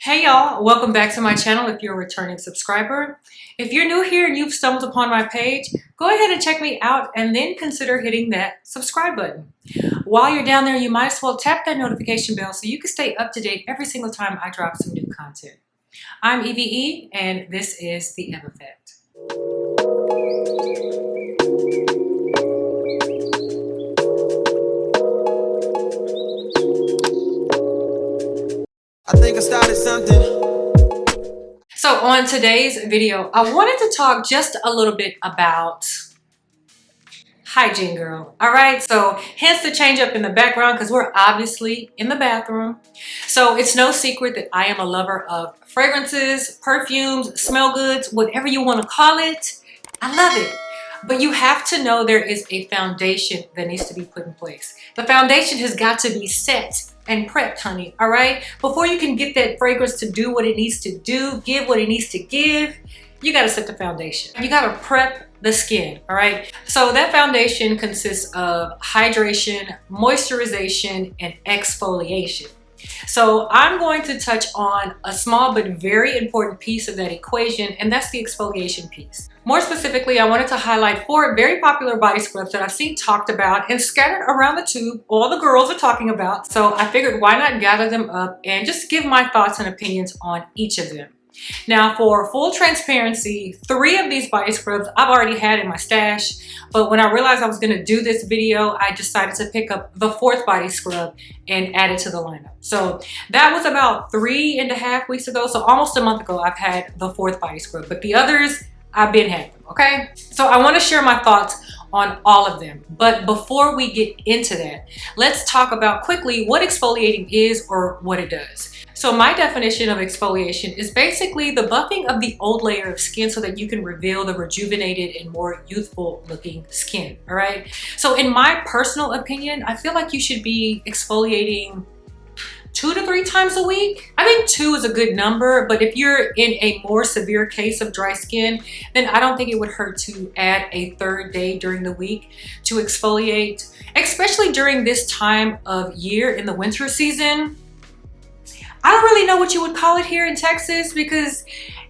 Hey y'all, welcome back to my channel if you're a returning subscriber. If you're new here and you've stumbled upon my page, go ahead and check me out and then consider hitting that subscribe button. While you're down there, you might as well tap that notification bell so you can stay up to date every single time I drop some new content. I'm EVE and this is The Eve Effect. I think I started something. So on today's video, I wanted to talk just a little bit about hygiene, girl. All right, so hence the change up in the background because we're obviously in the bathroom. So it's no secret that I am a lover of fragrances, perfumes, smell goods, whatever you want to call it. I love it. But you have to know there is a foundation that needs to be put in place. The foundation has got to be set and prepped, honey, all right? Before you can get that fragrance to do what it needs to do, give what it needs to give, you gotta set the foundation. You gotta prep the skin, all right? So that foundation consists of hydration, moisturization, and exfoliation. So I'm going to touch on a small but very important piece of that equation, and that's the exfoliation piece. More specifically, I wanted to highlight 4 very popular body scrubs that I've seen talked about and scattered around the tube, all the girls are talking about. So I figured why not gather them up and just give my thoughts and opinions on each of them. Now, for full transparency, 3 of these body scrubs I've already had in my stash, but when I realized I was going to do this video, I decided to pick up the 4th body scrub and add it to the lineup. So that was about 3.5 weeks ago, so almost a month ago I've had the 4th body scrub, but the others I've been having them, okay? So I want to share my thoughts on all of them. But before we get into that, let's talk about quickly what exfoliating is or what it does. So my definition of exfoliation is basically the buffing of the old layer of skin so that you can reveal the rejuvenated and more youthful looking skin, all right? So in my personal opinion, I feel like you should be exfoliating 2 to 3 times a week. I think 2 is a good number, but if you're in a more severe case of dry skin, then I don't think it would hurt to add a 3rd day during the week to exfoliate, especially during this time of year in the winter season. I don't really know what you would call it here in Texas because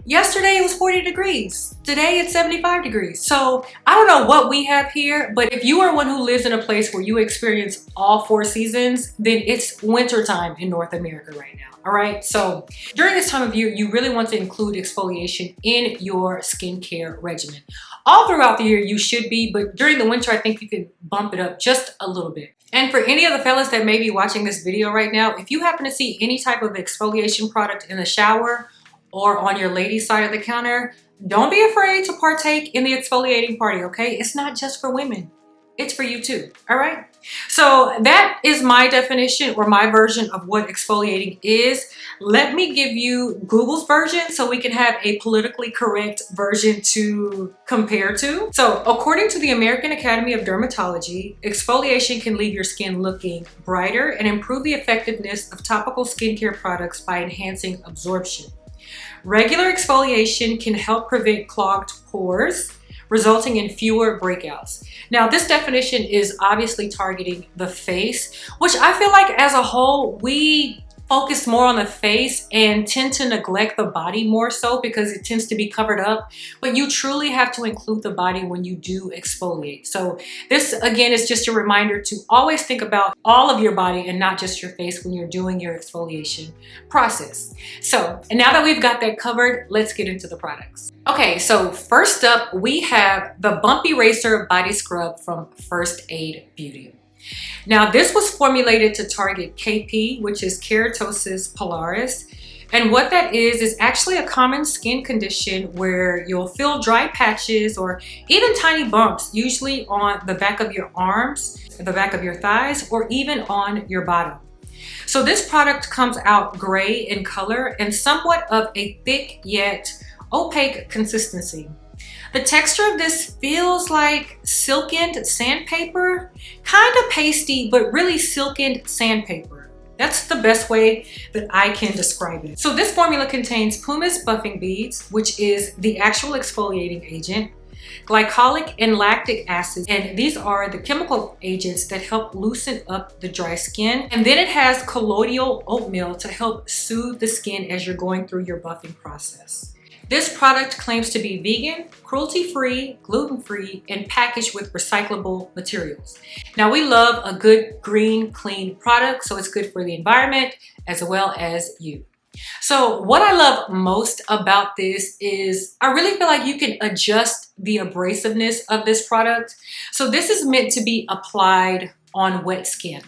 yesterday it was 40 degrees. Today it's 75 degrees. So I don't know what we have here, but if you are one who lives in a place where you experience all 4 seasons, then it's winter time in North America right now. All right. So during this time of year, you really want to include exfoliation in your skincare regimen. All throughout the year you should be, but during the winter, I think you can bump it up just a little bit. And for any of the fellas that may be watching this video right now, if you happen to see any type of exfoliation product in the shower or on your ladies' side of the counter, don't be afraid to partake in the exfoliating party, okay? It's not just for women. It's for you too, all right? So that is my definition or my version of what exfoliating is. Let me give you Google's version so we can have a politically correct version to compare to. So according to the American Academy of Dermatology, exfoliation can leave your skin looking brighter and improve the effectiveness of topical skincare products by enhancing absorption. Regular exfoliation can help prevent clogged pores, resulting in fewer breakouts. Now, this definition is obviously targeting the face, which I feel like as a whole, we focus more on the face and tend to neglect the body more so because it tends to be covered up. But you truly have to include the body when you do exfoliate. So this, again, is just a reminder to always think about all of your body and not just your face when you're doing your exfoliation process. So, and now that we've got that covered, let's get into the products. Okay, so first up, we have the Bump Eraser Body Scrub from First Aid Beauty. Now, this was formulated to target KP, which is keratosis pilaris. And what that is actually a common skin condition where you'll feel dry patches or even tiny bumps, usually on the back of your arms, the back of your thighs, or even on your bottom. So this product comes out gray in color and somewhat of a thick yet opaque consistency. The texture of this feels like silkened sandpaper, kind of pasty, but really silkened sandpaper. That's the best way that I can describe it. So this formula contains pumice buffing beads, which is the actual exfoliating agent, glycolic and lactic acids, and these are the chemical agents that help loosen up the dry skin. And then it has colloidal oatmeal to help soothe the skin as you're going through your buffing process. This product claims to be vegan, cruelty-free, gluten-free, and packaged with recyclable materials. Now, we love a good, green, clean product, so it's good for the environment as well as you. So what I love most about this is I really feel like you can adjust the abrasiveness of this product. So this is meant to be applied on wet skin.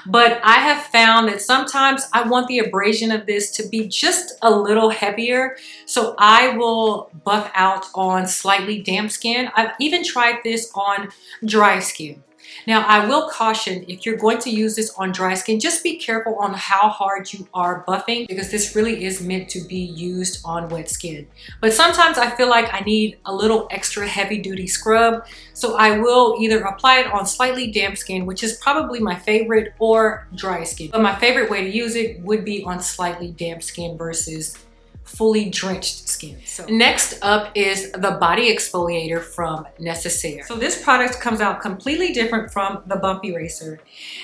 But I have found that sometimes I want the abrasion of this to be just a little heavier. So I will buff out on slightly damp skin. I've even tried this on dry skin. Now, I will caution, if you're going to use this on dry skin, just be careful on how hard you are buffing, because this really is meant to be used on wet skin. But sometimes I feel like I need a little extra heavy duty scrub, so I will either apply it on slightly damp skin, which is probably my favorite, or dry skin. But my favorite way to use it would be on slightly damp skin versus fully drenched skin. So next up is the body exfoliator from Necessaire. So this product comes out completely different from the Bump Eraser.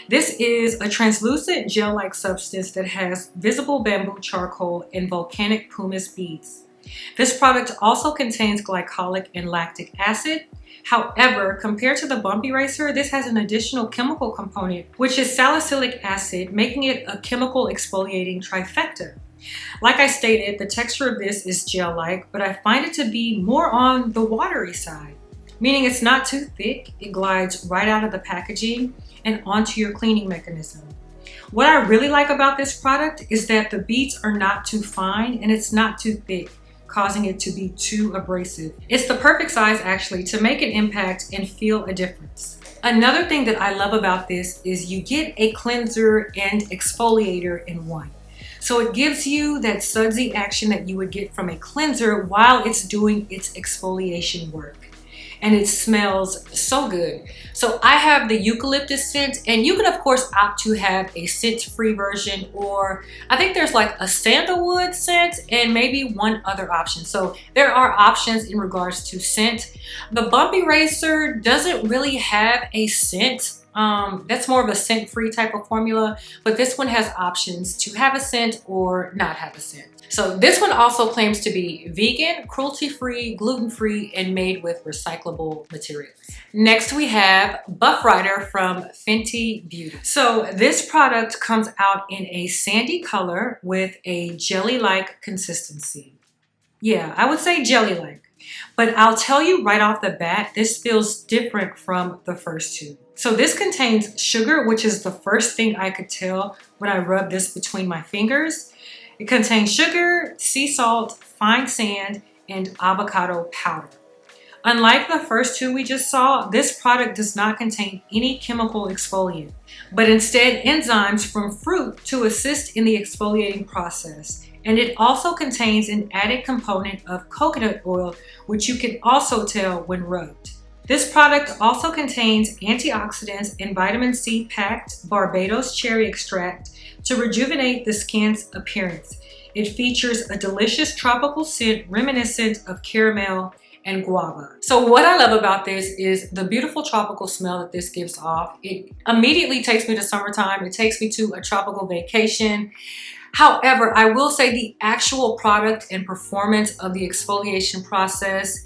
This is a translucent gel-like substance that has visible bamboo charcoal and volcanic pumice beads. This product also contains glycolic and lactic acid. However, compared to the Bump Eraser, this has an additional chemical component, which is salicylic acid, making it a chemical exfoliating trifecta. Like I stated, the texture of this is gel-like, but I find it to be more on the watery side, meaning it's not too thick. It glides right out of the packaging and onto your cleaning mechanism. What I really like about this product is that the beads are not too fine and it's not too thick, causing it to be too abrasive. It's the perfect size actually to make an impact and feel a difference. Another thing that I love about this is you get a cleanser and exfoliator in one. So it gives you that sudsy action that you would get from a cleanser while it's doing its exfoliation work. And it smells so good. So I have the eucalyptus scent, and you can of course opt to have a scent-free version, or I think there's like a sandalwood scent and maybe one other option. So there are options in regards to scent. The Bump Eraser doesn't really have a scent. That's more of a scent-free type of formula, but this one has options to have a scent or not have a scent. So this one also claims to be vegan, cruelty-free, gluten-free, and made with recyclable materials. Next, we have Buff Rider from Fenty Beauty. So this product comes out in a sandy color with a jelly-like consistency. Yeah, I would say jelly-like. But I'll tell you right off the bat, this feels different from the first two. So this contains sugar, which is the first thing I could tell when I rubbed this between my fingers. It contains sugar, sea salt, fine sand, and avocado powder. Unlike the first two we just saw, this product does not contain any chemical exfoliant, but instead enzymes from fruit to assist in the exfoliating process. And it also contains an added component of coconut oil, which you can also tell when rubbed. This product also contains antioxidants and vitamin C packed Barbados cherry extract to rejuvenate the skin's appearance. It features a delicious tropical scent reminiscent of caramel and guava. So what I love about this is the beautiful tropical smell that this gives off. It immediately takes me to summertime. It takes me to a tropical vacation. However, I will say the actual product and performance of the exfoliation process,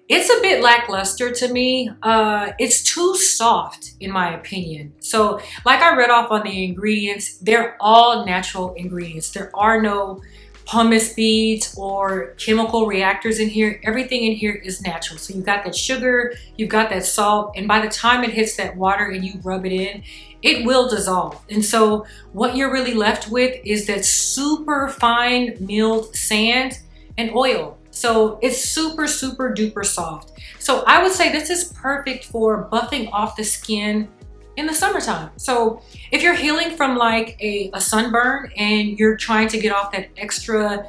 it's a bit lackluster to me. It's too soft in my opinion. So like I read off on the ingredients, they're all natural ingredients. There are no pumice beads or chemical reactors in here. Everything in here is natural. So you've got that sugar, you've got that salt, and by the time it hits that water and you rub it in, it will dissolve. And so what you're really left with is that super fine milled sand and oil. So it's super, super duper soft. So I would say this is perfect for buffing off the skin in the summertime. So if you're healing from like a sunburn and you're trying to get off that extra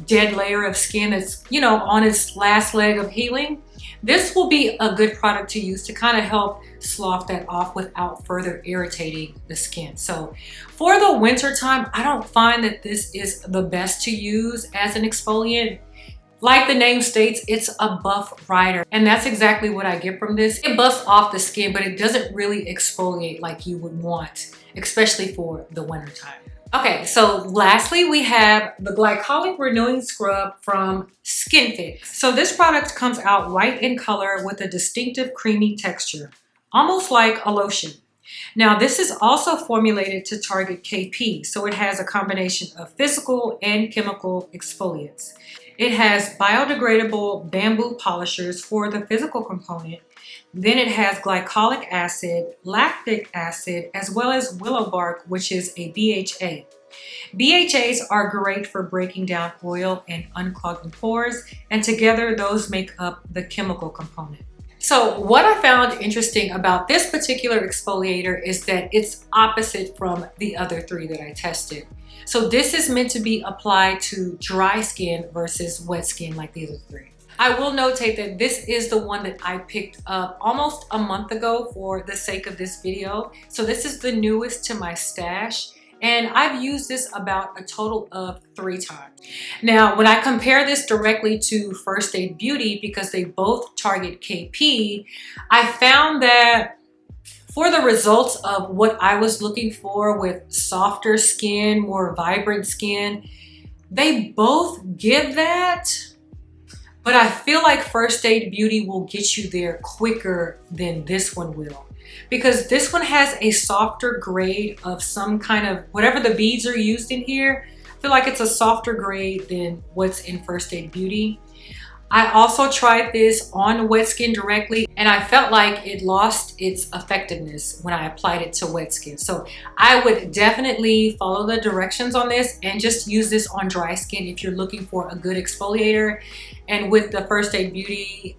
dead layer of skin that's, you know, on its last leg of healing, this will be a good product to use to kind of help slough that off without further irritating the skin. So for the winter time, I don't find that this is the best to use as an exfoliant. Like the name states, it's a buff rider, and that's exactly what I get from this. It buffs off the skin, but it doesn't really exfoliate like you would want, especially for the winter time. Okay, so lastly, we have the Glycolic Renewing Scrub from Skinfix. So this product comes out white in color with a distinctive creamy texture, almost like a lotion. Now, this is also formulated to target KP, so it has a combination of physical and chemical exfoliants. It has biodegradable bamboo polishers for the physical component. Then it has glycolic acid, lactic acid, as well as willow bark, which is a BHA. BHAs are great for breaking down oil and unclogging pores, and together those make up the chemical component. So what I found interesting about this particular exfoliator is that it's opposite from the other three that I tested. So this is meant to be applied to dry skin versus wet skin like the other three. I will notate that this is the one that I picked up almost a month ago for the sake of this video. So this is the newest to my stash, and I've used this about a total of 3 times. Now, when I compare this directly to First Aid Beauty, because they both target KP, I found that for the results of what I was looking for with softer skin, more vibrant skin, they both give that, but I feel like First Aid Beauty will get you there quicker than this one will. Because this one has a softer grade of some kind of, whatever the beads are used in here, I feel like it's a softer grade than what's in First Aid Beauty. I also tried this on wet skin directly, and I felt like it lost its effectiveness when I applied it to wet skin. So I would definitely follow the directions on this and just use this on dry skin if you're looking for a good exfoliator. And with the First Aid Beauty,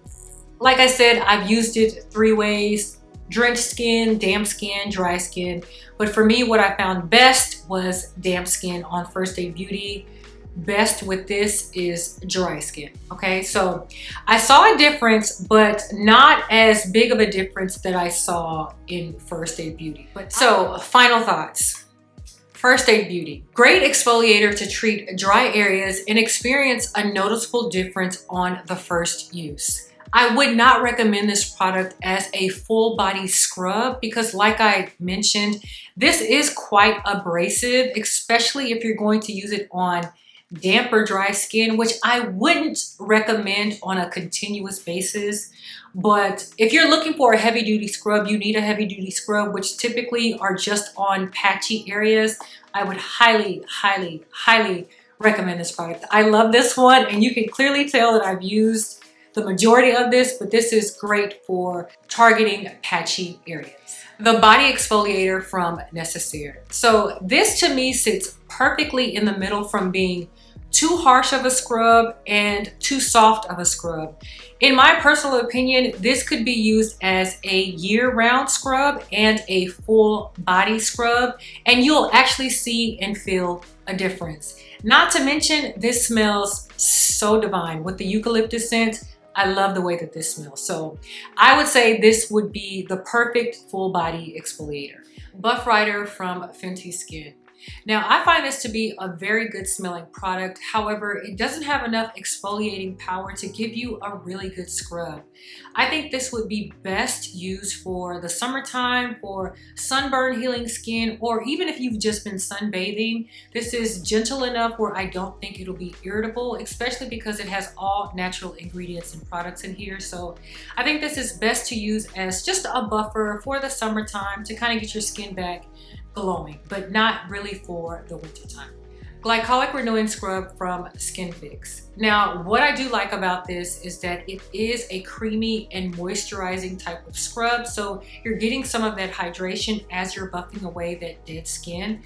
like I said, I've used it 3 ways: drenched skin, damp skin, dry skin. But for me, what I found best was damp skin on First Aid Beauty. Best with this is dry skin. Okay, so I saw a difference, but not as big of a difference that I saw in First Aid Beauty. But so final thoughts. First Aid Beauty, great exfoliator to treat dry areas and experience a noticeable difference on the first use. I would not recommend this product as a full body scrub because, like I mentioned, this is quite abrasive, especially if you're going to use it on damp or dry skin, which I wouldn't recommend on a continuous basis. But if you're looking for a heavy duty scrub, you need a heavy duty scrub, which typically are just on patchy areas. I would highly, highly, highly recommend this product. I love this one, and you can clearly tell that I've used the majority of this, but this is great for targeting patchy areas. The body exfoliator from Necessaire. So this to me sits perfectly in the middle from being too harsh of a scrub and too soft of a scrub. In my personal opinion, this could be used as a year-round scrub and a full body scrub, and you'll actually see and feel a difference. Not to mention, this smells so divine with the eucalyptus scent. I love the way that this smells. So I would say this would be the perfect full body exfoliator. Buff Rider from Fenty Skin. Now, I find this to be a very good smelling product. However, it doesn't have enough exfoliating power to give you a really good scrub. I think this would be best used for the summertime, for sunburn healing skin, or even if you've just been sunbathing. This is gentle enough where I don't think it'll be irritable, especially because it has all natural ingredients and products in here. So I think this is best to use as just a buffer for the summertime to kind of get your skin back glowing, but not really for the winter time. Glycolic Renewing Scrub from Skinfix. Now, what I do like about this is that it is a creamy and moisturizing type of scrub, so you're getting some of that hydration as you're buffing away that dead skin.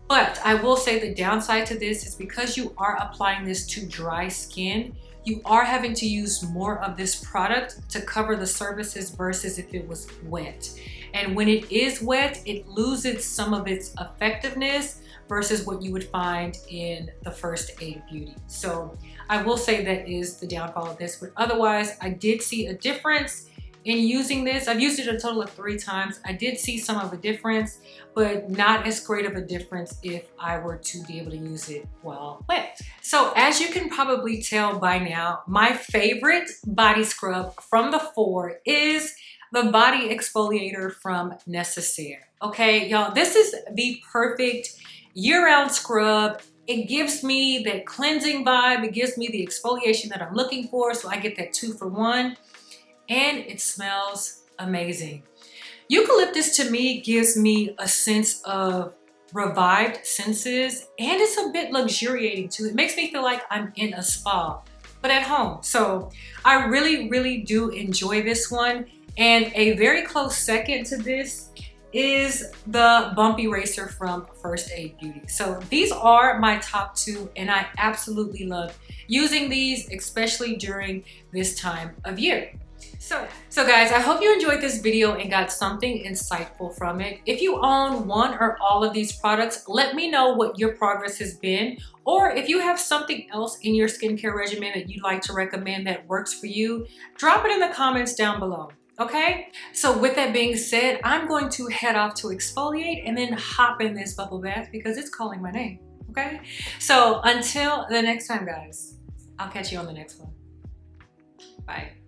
But I will say the downside to this is because you are applying this to dry skin, you are having to use more of this product to cover the surfaces versus if it was wet. And when it is wet, it loses some of its effectiveness versus what you would find in the First Aid Beauty. So I will say that is the downfall of this, but otherwise I did see a difference in using this. I've used it a total of 3 times. I did see some of a difference, but not as great of a difference if I were to be able to use it while wet. So as you can probably tell by now, my favorite body scrub from the 4 is the body exfoliator from Necessaire. Okay, y'all, this is the perfect year-round scrub. It gives me that cleansing vibe. It gives me the exfoliation that I'm looking for, so I get that 2 for 1, and it smells amazing. Eucalyptus to me gives me a sense of revived senses, and it's a bit luxuriating too. It makes me feel like I'm in a spa, but at home. So I really do enjoy this one. And a very close second to this is the Bump Eraser from First Aid Beauty. So these are my top 2, and I absolutely love using these, especially during this time of year. So guys, I hope you enjoyed this video and got something insightful from it. If you own one or all of these products, let me know what your progress has been, or if you have something else in your skincare regimen that you'd like to recommend that works for you, drop it in the comments down below. Okay, so with that being said, I'm going to head off to exfoliate and then hop in this bubble bath because it's calling my name. Okay, so until the next time, guys, I'll catch you on the next one. Bye.